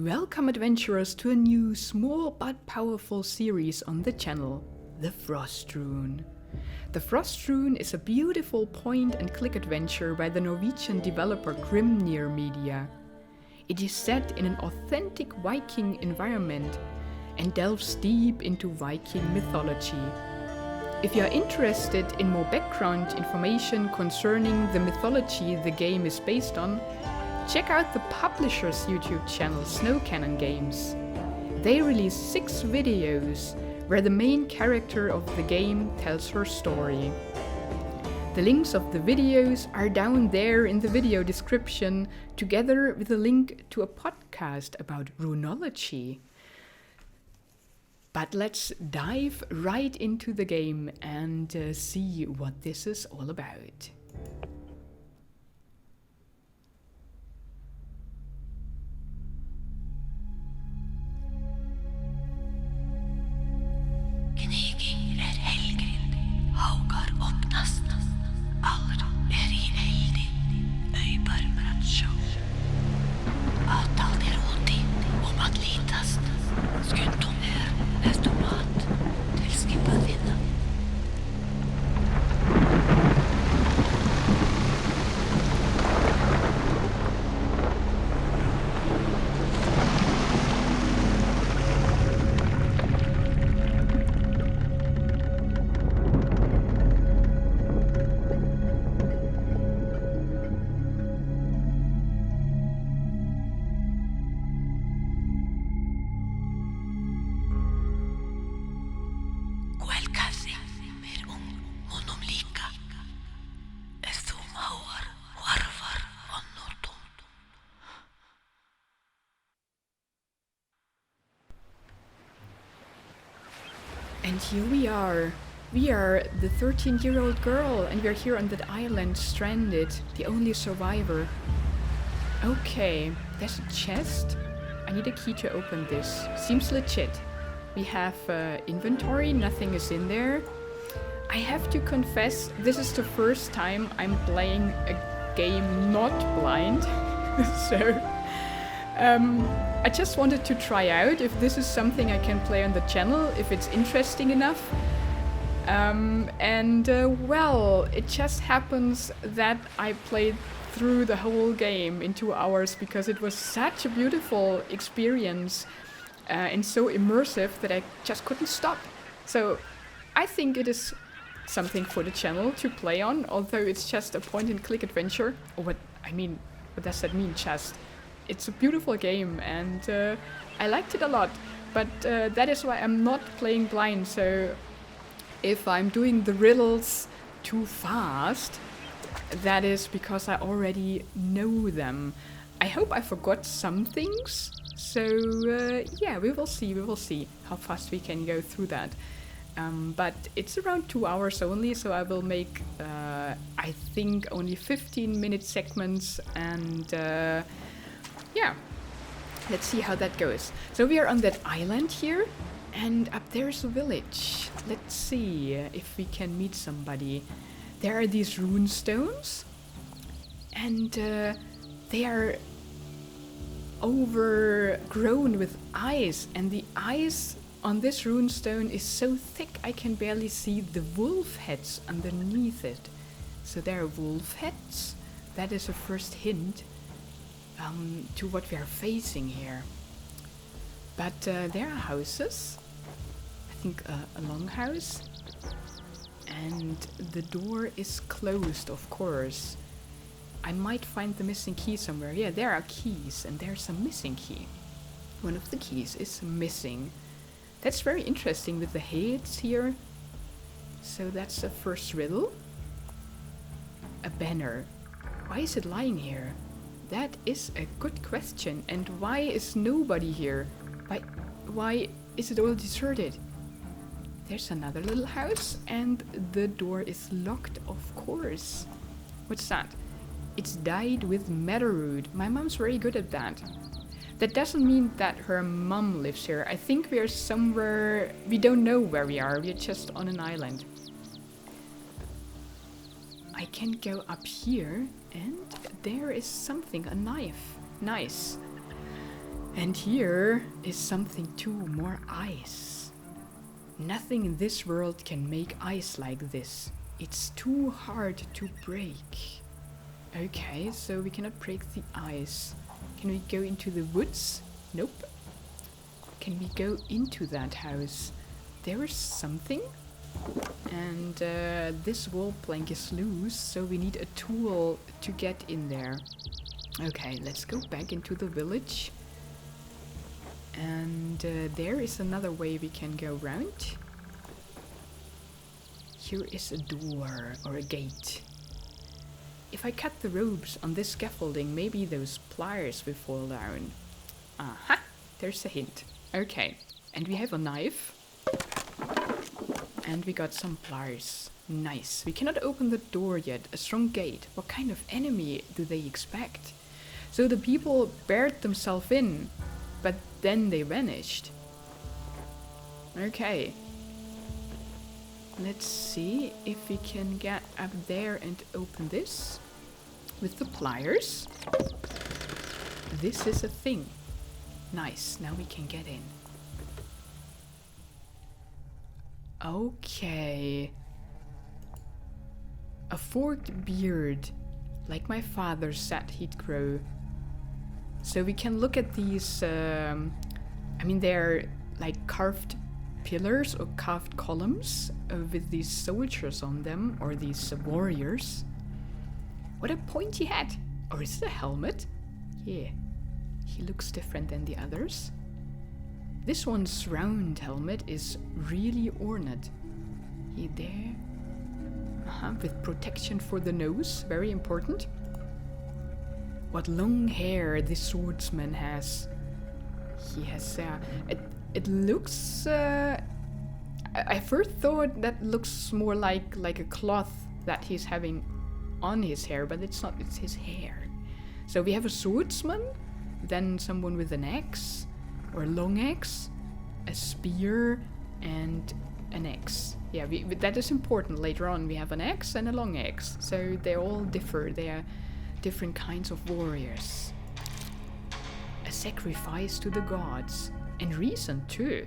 Welcome adventurers to a new small but powerful series on the channel, the Frostrune. The Frostrune is a beautiful point-and-click adventure by the Norwegian developer Grimnir Media. It is set in an authentic Viking environment and delves deep into Viking mythology. If you are interested in more background information concerning the mythology the game is based on, check out the publisher's YouTube channel Snow Cannon Games. They release 6 videos where the main character of the game tells her story. The links of the videos are down there in the video description, together with a link to a podcast about runology. But let's dive right into the game and see what this is all about. And here we are. We are the 13-year-old girl, and we are here on that island, stranded, the only survivor. Okay, there's a chest. I need a key to open this. Seems legit. We have inventory, nothing is in there. I have to confess, this is the first time I'm playing a game not blind. So I just wanted to try out if this is something I can play on the channel, if it's interesting enough. Well, it just happens that I played through the whole game in 2 hours because it was such a beautiful experience and so immersive that I just couldn't stop. So I think it is something for the channel to play on, although it's just a point-and-click adventure. Or what does that mean, just? It's a beautiful game, and I liked it a lot, but that is why I'm not playing blind, so if I'm doing the riddles too fast, that is because I already know them. I hope I forgot some things, so yeah, we will see how fast we can go through that. But it's around 2 hours only, so I will make, I think, only 15-minute segments, and yeah, let's see how that goes. So we are on that island here, and up there's a village. Let's see if we can meet somebody. There are these rune stones, and they are overgrown with ice, and the ice on this rune stone is so thick I can barely see the wolf heads underneath it. So there are wolf heads. That is a first hint to what we are facing here. But there are houses. I think a longhouse. And the door is closed, of course. I might find the missing key somewhere. Yeah, there are keys, and there's a missing key. One of the keys is missing. That's very interesting with the heads here. So that's the first riddle. A banner. Why is it lying here? That is a good question. And why is nobody here? Why is it all deserted? There's another little house, and the door is locked, of course. What's that? It's dyed with matterroot. My mom's very good at that. That doesn't mean that her mom lives here. I think we are somewhere... We don't know where we are. We're just on an island. I can go up here, and there is something, a knife. Nice. And here is something too, more ice. Nothing in this world can make ice like this. It's too hard to break. Okay, so we cannot break the ice. Can we go into the woods? Nope. Can we go into that house? There is something. And this wall plank is loose, so we need a tool to get in there. Okay, let's go back into the village. And there is another way we can go around. Here is a door or a gate. If I cut the ropes on this scaffolding, maybe those pliers will fall down. Aha! There's a hint. Okay, and we have a knife. And we got some pliers. Nice. We cannot open the door yet. A strong gate. What kind of enemy do they expect? So the people barred themselves in, but then they vanished. Okay. Let's see if we can get up there and open this with the pliers. This is a thing. Nice, now we can get in. Okay. A forked beard, like my father said he'd grow. So we can look at these, I mean they're like carved pillars or carved columns with these soldiers on them, or these warriors. What a pointy hat! Or is it a helmet? Yeah, he looks different than the others. This one's round helmet is really ornate. Here, there. With protection for the nose, very important. What long hair this swordsman has. He has, it looks, I first thought that looks more like a cloth that he's having on his hair, but it's not, it's his hair. So we have a swordsman, then someone with an axe, or a long axe, a spear, and an axe. Yeah, that is important. Later on we have an axe and a long axe, so they all differ. They are different kinds of warriors. A sacrifice to the gods. And recent too.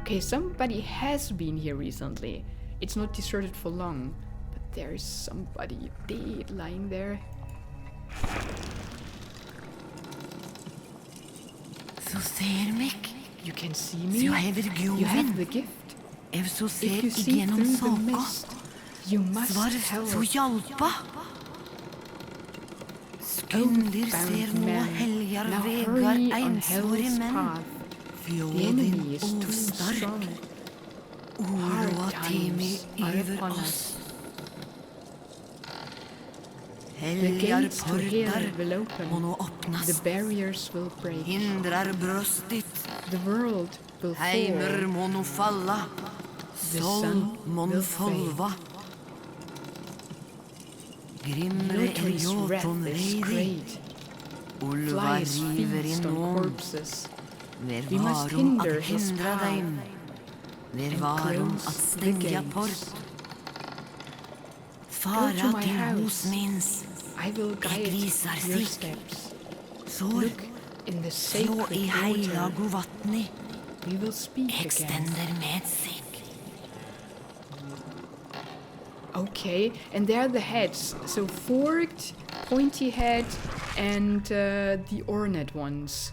Okay, somebody has been here recently. It's not deserted for long, but there is somebody dead lying there. Så ser meg. You can see me. Så hever You Gjoven. have the gift. If så If ser you see igjennom through the saka. mist, you must Svar help. så hjelpa. Skynder ser nå Now helgar vegar hurry on einsvåre hell's menn. path. The Fjodin enemy is og too stark. strong. Oroa Hard temi times are over upon oss. us. The Helgar gates to hell portar will må open. nå åpnas. The barriers will break. Hindrar brøstit. The world will Heimer fall. må nå falla. The Sol sun må will folva. Grimnir Military's joton wrath is reidi. great. Ulva Flies river feast i on nån. corpses. Ver We must varom hinder at his hindra power dem. Ver and varom close at the stengja gates. port. Go Fara to my til house. hos mins. I will guide visar your sig. steps. Sår. Look in the Sjå sacred i water. heilago vatni. We will speak again. Ekstender med sig. Okay, and there are the heads. So forked, pointy head, and the ornate ones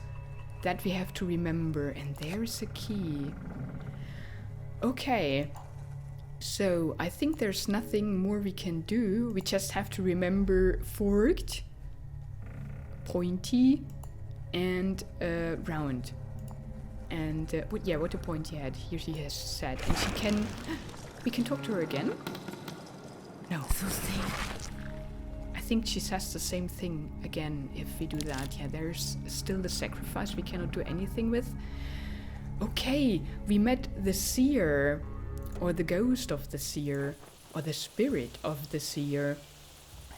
that we have to remember. And there's a key. Okay, so I think there's nothing more we can do. We just have to remember forked, pointy, and round. And what a pointy head. Here she has said, and she can. We can talk to her again. No. Så ser. I think she says the same thing again if we do that. Yeah, there's still the sacrifice we cannot do anything with. Okay, we met the Seer, or the ghost of the Seer, or the spirit of the Seer.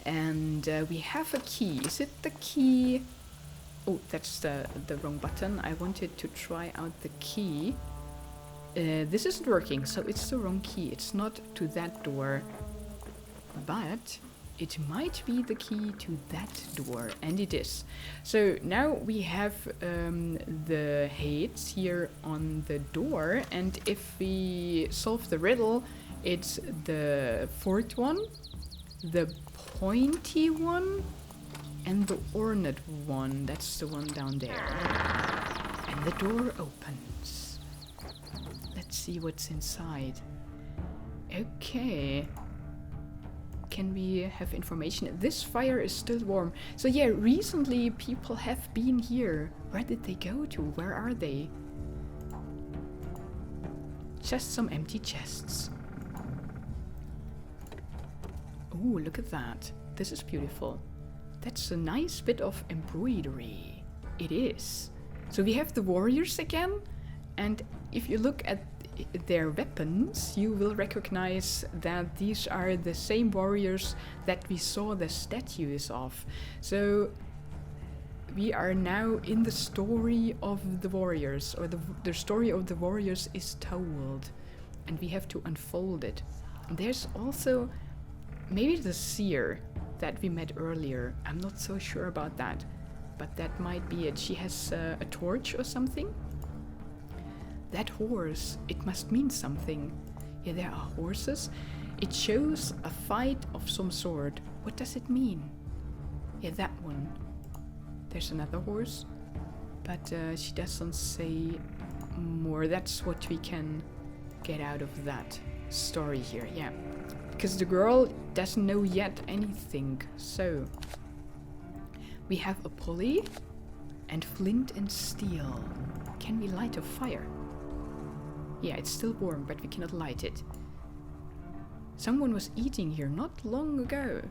And we have a key. Is it the key? Oh, that's the wrong button. I wanted to try out the key. This isn't working, so it's the wrong key. It's not to that door. But It might be the key to that door, and it is. So now we have the heads here on the door, and if we solve the riddle, it's the fourth one, the pointy one, and the ornate one. That's the one down there. And the door opens. Let's see what's inside. Okay. Can we have information? This fire is still warm. So yeah, recently people have been here. Where did they go to? Where are they? Just some empty chests. Oh, look at that. This is beautiful. That's a nice bit of embroidery. It is. So we have the warriors again. And if you look at their weapons, you will recognize that these are the same warriors that we saw the statues of. So we are now in the story of the warriors, or the story of the warriors is told, and we have to unfold it. And there's also maybe the Seer that we met earlier. I'm not so sure about that, but that might be it. She has a torch or something. That horse, it must mean something. Yeah, there are horses. It shows a fight of some sort. What does it mean? Yeah, that one. There's another horse, but she doesn't say more. That's what we can get out of that story here, yeah. Because the girl doesn't know yet anything. So, we have a pulley and flint and steel. Can we light a fire? Yeah, it's still warm, but we cannot light it. Someone was eating here not long ago.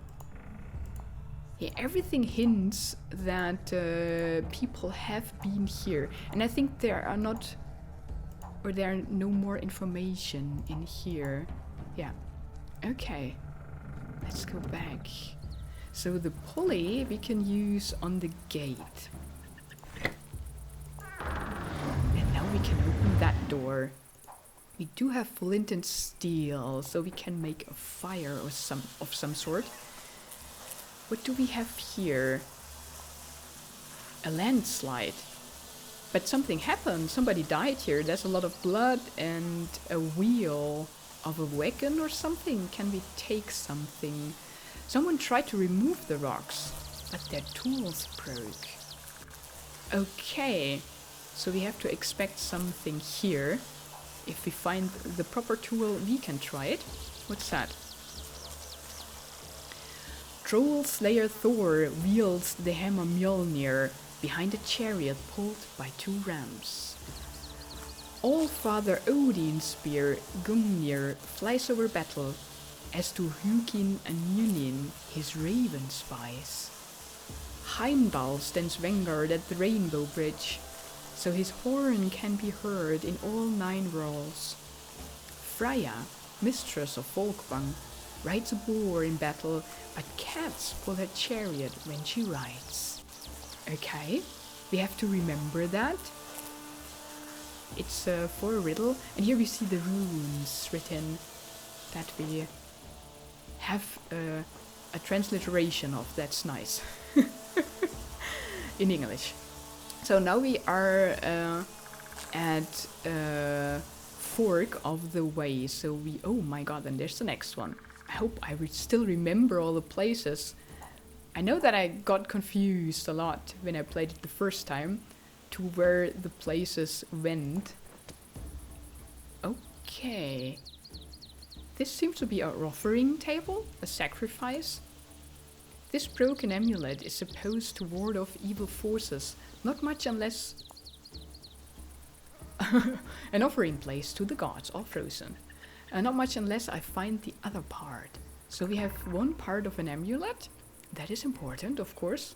Yeah, everything hints that people have been here. And I think there are no more information in here. Yeah. Okay. Let's go back. So the pulley we can use on the gate. And now we can open that door. We do have flint and steel, so we can make a fire or of some sort. What do we have here? A landslide. But something happened. Somebody died here. There's a lot of blood and a wheel of a wagon or something. Can we take something? Someone tried to remove the rocks, but their tools broke. Okay, so we have to expect something here. If we find the proper tool, we can try it. What's that? Troll Slayer Thor wields the hammer Mjolnir behind a chariot pulled by 2 rams. All-Father Odin's spear Grimnir flies over battle, as do Hugin and Munin his raven spies. Heimdall stands vanguard at the Rainbow Bridge, so his horn can be heard in all 9 worlds. Freya, mistress of Folkvang, rides a boar in battle, but cats pull her chariot when she rides. Okay, we have to remember that. It's for a riddle, and here we see the runes written that we have a transliteration of. That's nice. In English. So now we are at fork of the way. So we, oh my god, and there's the next one. I hope I would still remember all the places. I know that I got confused a lot when I played it the first time to where the places went. Okay. This seems to be a offering table, a sacrifice. This broken amulet is supposed to ward off evil forces, not much unless an offering place to the gods, all frozen. Not much unless I find the other part. So we have one part of an amulet. That is important, of course.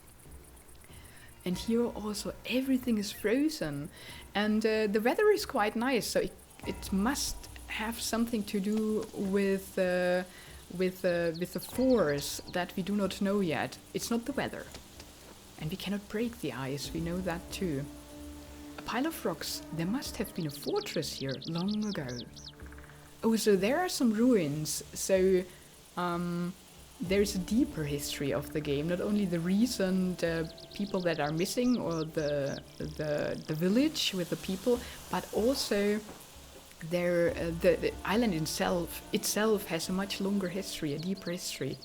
And here also everything is frozen. And the weather is quite nice, so it must have something to do with the force that we do not know yet. It's not the weather. And we cannot break the ice, we know that too. A pile of rocks. There must have been a fortress here long ago. Oh, so there are some ruins. So there's a deeper history of the game, not only the recent people that are missing or the village with the people, but also the island itself has a much longer history, a deeper history.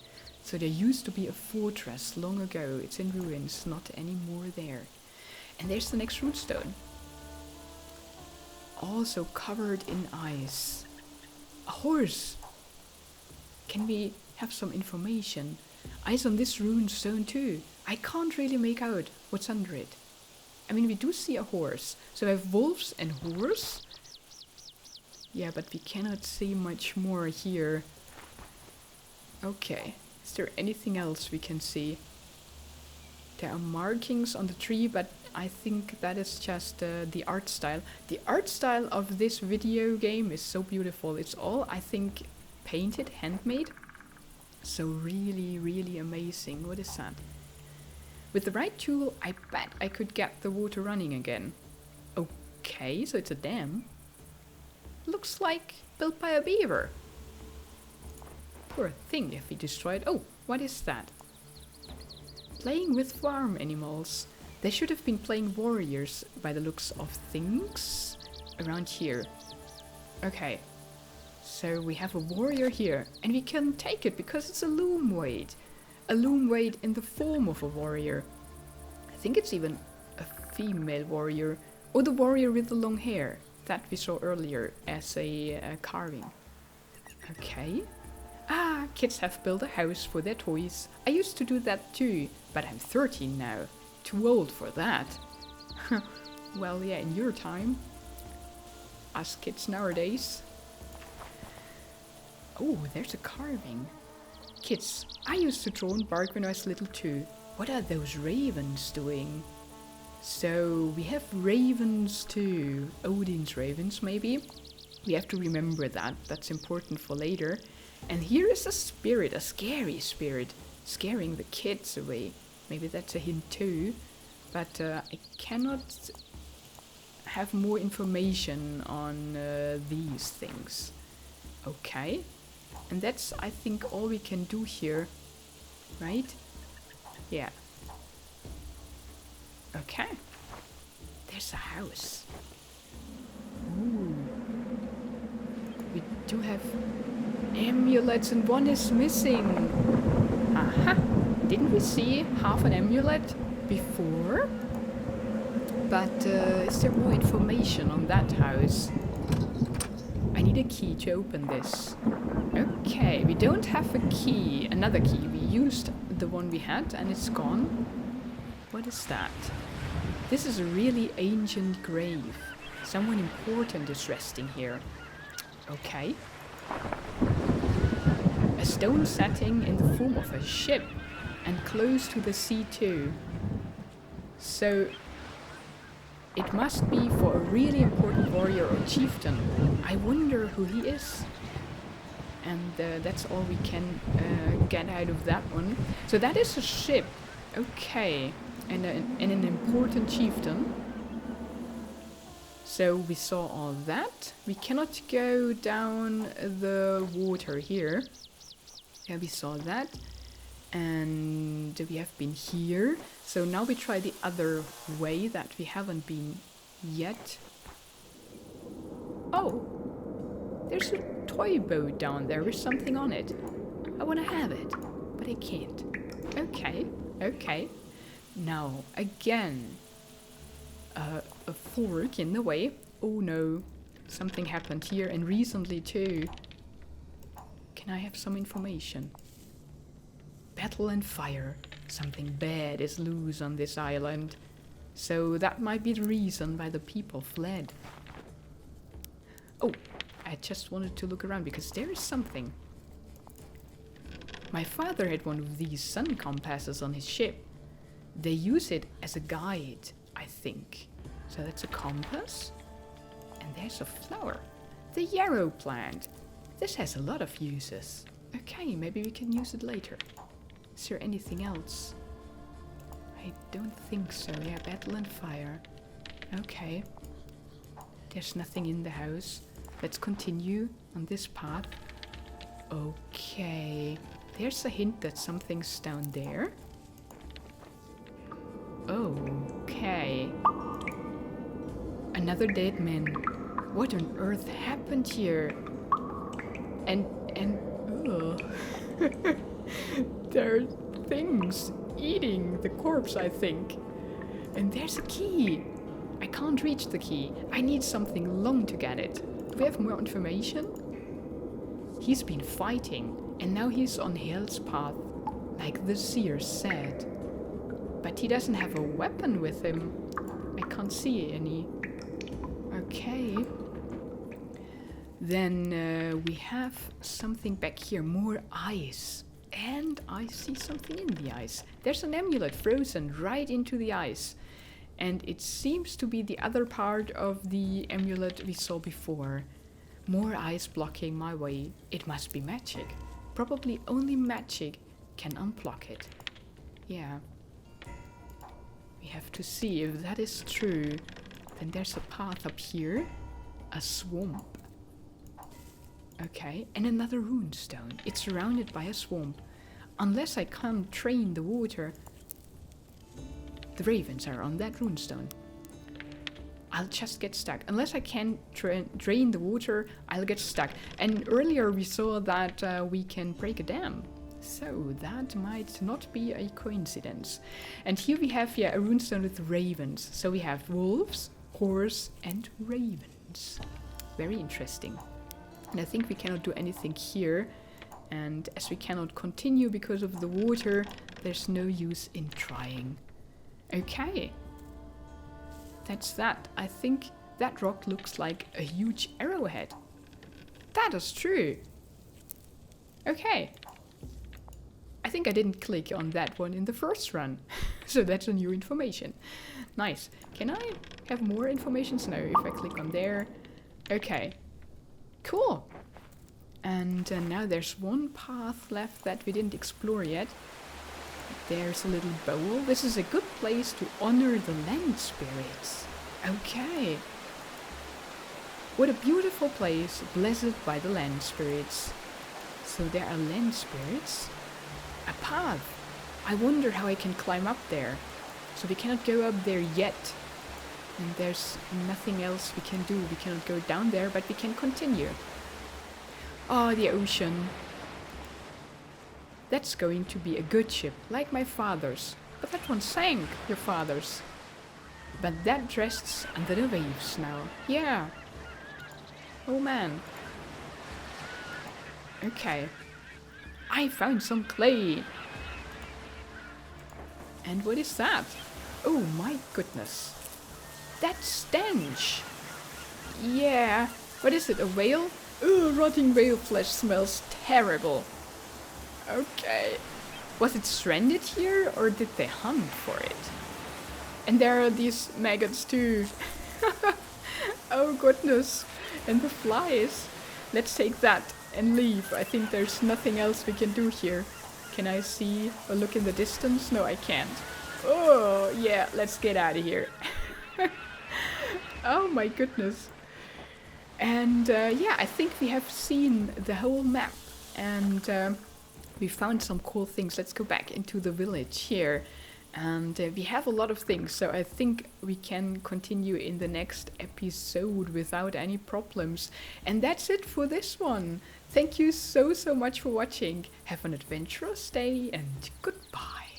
So there used to be a fortress long ago. It's in ruins, not anymore there. And there's the next runestone. Also covered in ice. A horse! Can we have some information? Ice on this runestone too. I can't really make out what's under it. I mean, we do see a horse. So we have wolves and horse. Yeah, but we cannot see much more here. Okay. Is there anything else we can see? There are markings on the tree, but I think that is just the art style. The art style of this video game is so beautiful. It's all, I think, painted, handmade. So really, really amazing. What is that? With the right tool, I bet I could get the water running again. Okay, so it's a dam. Looks like built by a beaver. Poor thing if he destroyed. Oh, what is that? Playing with farm animals. They should have been playing warriors by the looks of things around here. Okay, so we have a warrior here and we can take it because it's a loom weight. A loom weight in the form of a warrior. I think it's even a female warrior, or the warrior with the long hair that we saw earlier as a carving. Okay. Ah, kids have built a house for their toys. I used to do that too, but I'm 13 now. Too old for that. Well, yeah, in your time. Us kids nowadays. Oh, there's a carving. Kids, I used to draw and bark when I was little too. What are those ravens doing? So, we have ravens too. Odin's ravens, maybe? We have to remember that. That's important for later. And here is a spirit, a scary spirit, scaring the kids away. Maybe that's a hint too. But I cannot have more information on these things. Okay. And that's, I think, all we can do here. Right? Yeah. Okay. There's a house. Ooh. We do have amulets and one is missing. Aha! Didn't we see half an amulet before? But is there more information on that house? I need a key to open this. Okay, we don't have a key. Another key. We used the one we had and it's gone. What is that? This is a really ancient grave. Someone important is resting here. Okay. A stone setting in the form of a ship and close to the sea too. So it must be for a really important warrior or chieftain. I wonder who he is. And that's all we can get out of that one. So that is a ship. Okay. And an important chieftain. So we saw all that. We cannot go down the water here. Yeah, we saw that. And we have been here. So now we try the other way that we haven't been yet. Oh! There's a toy boat down there with something on it. I want to have it, but I can't. Okay, okay. Now, again, a fork in the way. Oh no, something happened here and recently too. Can I have some information? Battle and fire. Something bad is loose on this island. So that might be the reason why the people fled. Oh, I just wanted to look around because there is something. My father had one of these sun compasses on his ship. They use it as a guide, I think. So that's a compass. And there's a flower. The yarrow plant. This has a lot of uses. Okay, maybe we can use it later. Is there anything else? I don't think so. Yeah, battle and fire. Okay. There's nothing in the house. Let's continue on this path. Okay. There's a hint that something's down there. Okay. Another dead man. What on earth happened here? And ugh. There are things eating the corpse, I think. And there's a key. I can't reach the key. I need something long to get it. Do we have more information? He's been fighting, and now he's on Hell's path, like the Seer said. But he doesn't have a weapon with him. I can't see any. Okay. Then we have something back here, more ice. And I see something in the ice. There's an amulet frozen right into the ice. And it seems to be the other part of the amulet we saw before. More ice blocking my way. It must be magic. Probably only magic can unblock it. Yeah. We have to see if that is true. Then there's a path up here. A swamp. Okay, and another runestone. It's surrounded by a swamp. Unless I can't drain the water. The ravens are on that runestone. I'll just get stuck. Unless I can drain the water, I'll get stuck. And earlier we saw that we can break a dam. So that might not be a coincidence. And here we have a runestone with ravens. So we have wolves, horse, and ravens. Very interesting. And I think we cannot do anything here. And as we cannot continue because of the water, there's no use in trying. Okay. That's that. I think that rock looks like a huge arrowhead. That is true. Okay. I think I didn't click on that one in the first run. So that's a new information. Nice. Can I have more information? No, if I click on there. Okay. Cool. And now there's one path left that we didn't explore yet. There's a little bowl. This is a good place to honor the land spirits. Okay. What a beautiful place, blessed by the land spirits. So there are land spirits. A path. I wonder how I can climb up there. So we cannot go up there yet. And there's nothing else we can do. We cannot go down there, but we can continue. Oh, the ocean. That's going to be a good ship, like my father's. But that one sank, your father's. But that rests under the waves now. Yeah. Oh man. Okay. I found some clay. And what is that? Oh my goodness. That stench. Yeah. What is it, a whale? Ugh, rotting whale flesh smells terrible. Okay. Was it stranded here or did they hunt for it? And there are these maggots too. Oh goodness. And the flies. Let's take that and leave. I think there's nothing else we can do here. Can I see or look in the distance? No, I can't. Oh, yeah, let's get out of here. Oh my goodness. And yeah, I think we have seen the whole map. And we found some cool things. Let's go back into the village here. And we have a lot of things, so I think we can continue in the next episode without any problems. And that's it for this one. Thank you so much for watching. Have an adventurous day and goodbye.